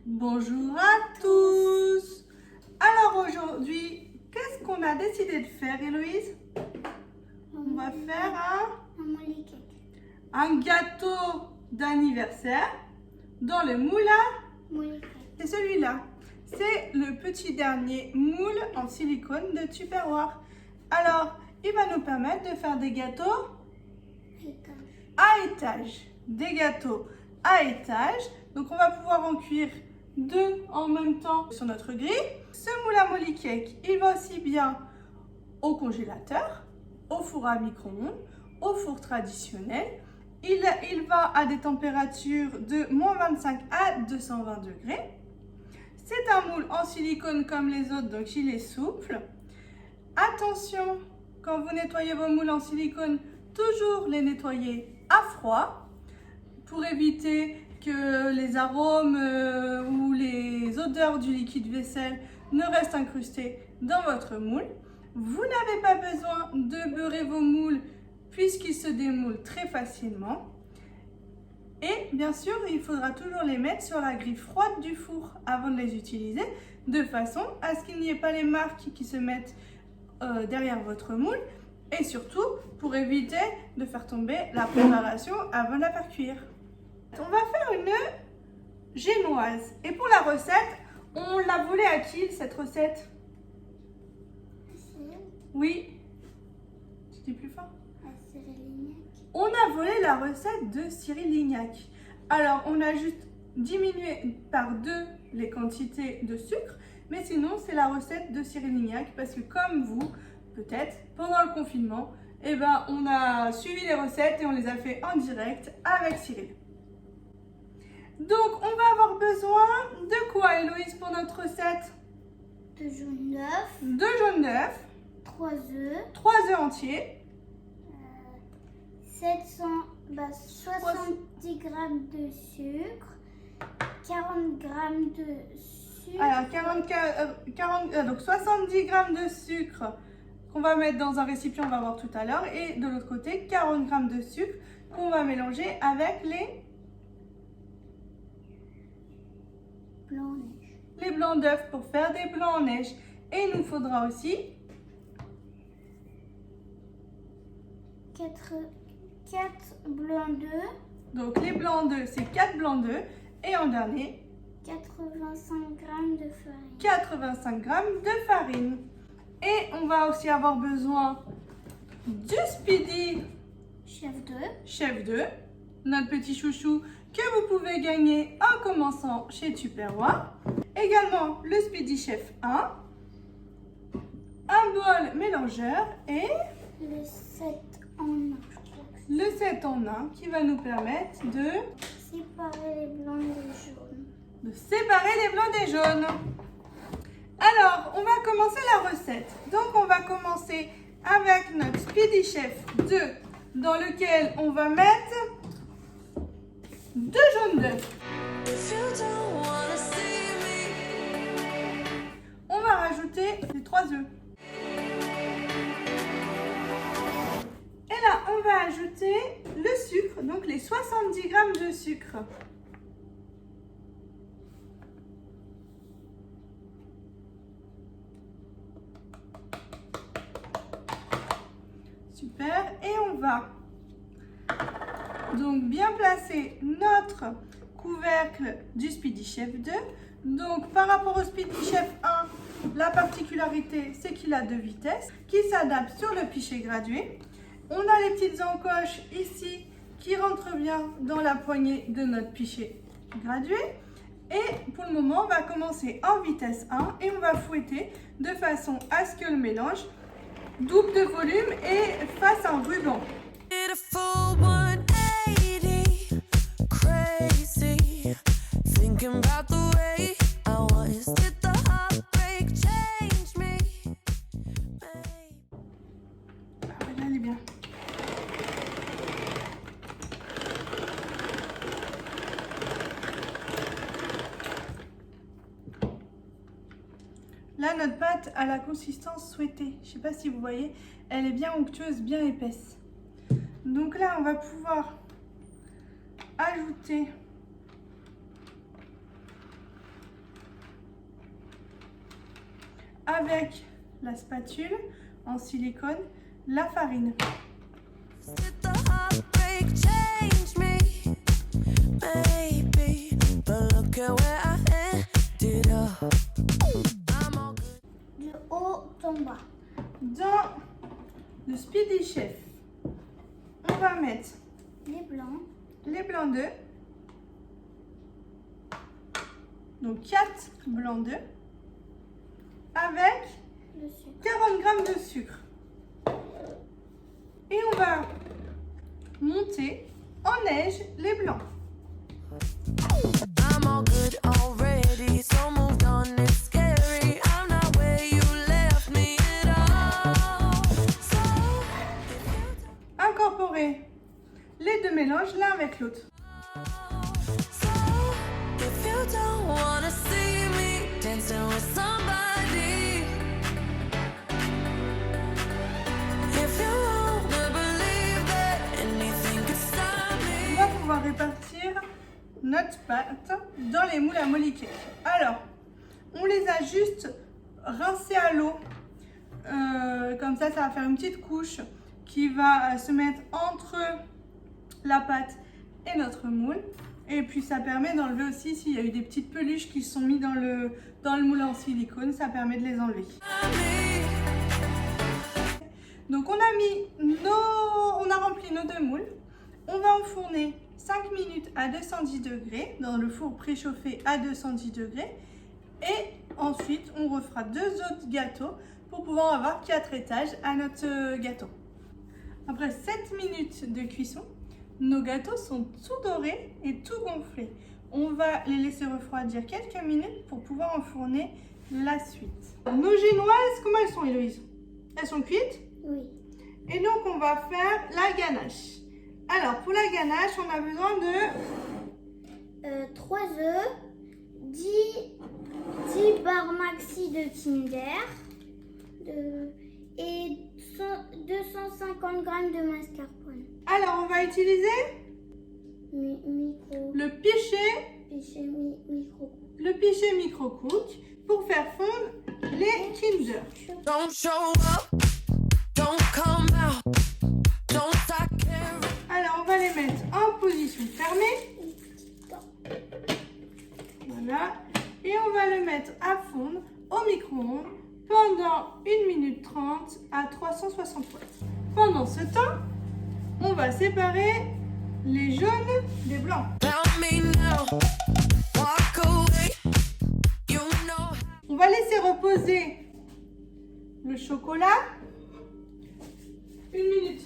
Bonjour à tous. Alors aujourd'hui, qu'est-ce qu'on a décidé de faire, Héloïse? On va faire un gâteau d'anniversaire dans le moule à... C'est celui-là. C'est le petit dernier moule en silicone de Tupperware. Alors, il va nous permettre de faire des gâteaux à étage. Des gâteaux à étage. Donc, on va pouvoir en cuire deux en même temps sur notre grille. Ce moule à molly cake, il va aussi bien au congélateur, au four à micro-ondes, au four traditionnel. Il va à des températures de moins 25 à 220 degrés. C'est un moule en silicone comme les autres, donc il est souple. Attention, quand vous nettoyez vos moules en silicone, toujours les nettoyer à froid pour éviter que les arômes ou les odeurs du liquide vaisselle ne restent incrustés dans votre moule. Vous n'avez pas besoin de beurrer vos moules puisqu'ils se démoulent très facilement. Et bien sûr, il faudra toujours les mettre sur la grille froide du four avant de les utiliser, de façon à ce qu'il n'y ait pas les marques qui se mettent derrière votre moule, et surtout pour éviter de faire tomber la préparation avant de la faire cuire. On va faire une génoise. Et pour la recette, on l'a volée à qui cette recette? Oui. Tu dis plus fort? On a volé la recette de Cyril Lignac. Alors, on a juste diminué par 2 les quantités de sucre, mais sinon, c'est la recette de Cyril Lignac parce que comme vous, peut-être, pendant le confinement, on a suivi les recettes et on les a fait en direct avec Cyril. Donc, on va avoir besoin de quoi, Héloïse, pour notre recette? 2 jaunes d'œufs. 2 jaunes d'œufs. 3 œufs. 3 œufs entiers. 70 g de sucre, 40 g de sucre. Alors, donc 70 g de sucre qu'on va mettre dans un récipient, on va voir tout à l'heure. Et de l'autre côté, 40 g de sucre qu'on va mélanger avec les blancs d'œufs pour faire des blancs en neige. Et il nous faudra aussi 4 blancs d'œufs. Donc les blancs d'œufs, c'est 4 blancs d'œufs. Et en dernier, 85 g de farine. 85 g de farine. Et on va aussi avoir besoin du Speedy Chef 2, notre petit chouchou que vous pouvez gagner en commençant chez Tupperware. Également le Speedy Chef 1, un bol mélangeur et le 7 en 1. Le 7 en 1 qui va nous permettre de séparer les blancs des jaunes. Des jaunes. Alors, on va commencer la recette. Donc, on va commencer avec notre Speedy Chef 2 dans lequel on va mettre 2 jaunes d'œufs. On va rajouter les 3 œufs. Et là, on va ajouter le sucre, donc les 70 g de sucre. Super. Et on va donc bien placer notre couvercle du Speedy Chef 2. Donc, par rapport au Speedy Chef 1, la particularité, c'est qu'il a 2 vitesses qui s'adaptent sur le pichet gradué. On a les petites encoches ici qui rentrent bien dans la poignée de notre pichet gradué. Et pour le moment, on va commencer en vitesse 1 et on va fouetter de façon à ce que le mélange double de volume et fasse un ruban. Elle est bien. Là, notre pâte a la consistance souhaitée. Je ne sais pas si vous voyez, elle est bien onctueuse, bien épaisse. Donc là, on va pouvoir ajouter avec la spatule en silicone la farine. Du haut en bas. Dans le Speedy Chef, on va mettre Les blancs. les blancs d'œufs. Donc 4 blancs d'œufs avec Le sucre. 40 g de sucre. Et on va monter en neige les blancs. I'm all good already, so moved on, it's scary. I'm not where you left me at all. So, Incorporer les deux mélanges l'un avec l'autre. so if you don't wanna see me dancing with somebody, if you wanna believe that anything could stop On me. va pouvoir répartir notre pâte dans les moules à molliquer. Alors, on les a juste rincés à l'eau. Comme ça va faire une petite couche qui va se mettre entre la pâte et notre moule. Et puis ça permet d'enlever aussi s'il y a eu des petites peluches qui sont mises dans le moule en silicone, ça permet de les enlever. Donc on a rempli nos deux moules. On va enfourner 5 minutes à 210 degrés dans le four préchauffé à 210 degrés. Et ensuite, on refera 2 autres gâteaux pour pouvoir avoir 4 étages à notre gâteau. Après 7 minutes de cuisson, nos gâteaux sont tout dorés et tout gonflés. On va les laisser refroidir quelques minutes pour pouvoir enfourner la suite. Nos génoises, comment elles sont, Héloïse? Elles sont cuites? Oui. Et donc, on va faire la ganache. Alors, pour la ganache, on a besoin de 3 œufs, 10 barres maxi de Kinder et 250 g de mascarpone. Alors, on va utiliser le pichet micro-cook pour faire fondre les Kinder. Don't show up, don't come out, don't start caring. Alors, on va les mettre en position fermée. Voilà. Et on va le mettre à fondre au micro-ondes pendant 1 minute 30 à 360 watts. Pendant ce temps, on va séparer les jaunes des blancs. Found me now, walk away, you know. On va laisser reposer le chocolat 1 minute.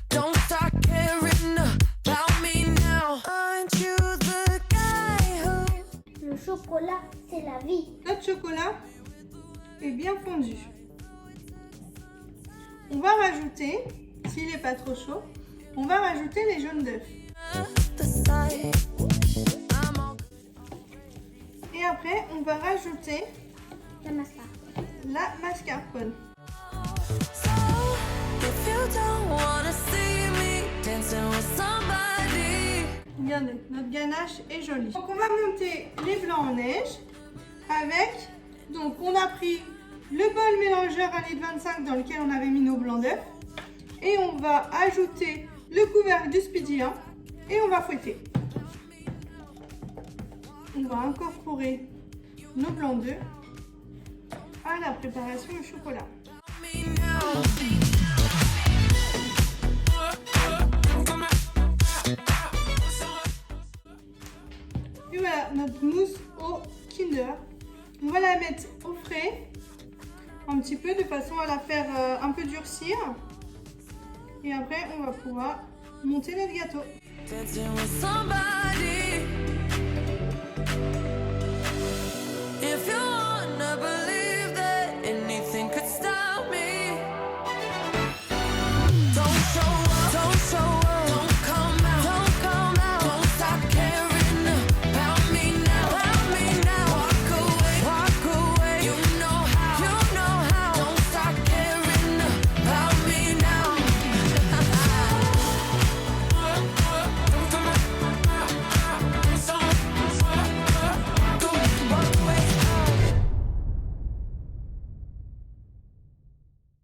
Don't start caring about me now. Aren't you the guy who? Le chocolat, c'est la vie. Notre chocolat est bien fondu. On va rajouter, s'il n'est pas trop chaud, on va rajouter les jaunes d'œufs. The side. I'm all Et après, on va rajouter La mascarpone. la mascarpone. so. If you don't wanna see me dancing with somebody, Regardez, notre ganache est jolie. Donc on va monter les blancs en neige avec, donc on a pris le bol mélangeur 1,25 litre dans lequel on avait mis nos blancs d'œufs et on va ajouter le couvercle du Speedy 1 et on va fouetter. On va incorporer nos blancs d'œufs à la préparation au chocolat. me now. Et voilà notre mousse au Kinder. On va la mettre au frais un petit peu de façon à la faire un peu durcir. Et après on va pouvoir monter notre gâteau. Dancing with somebody.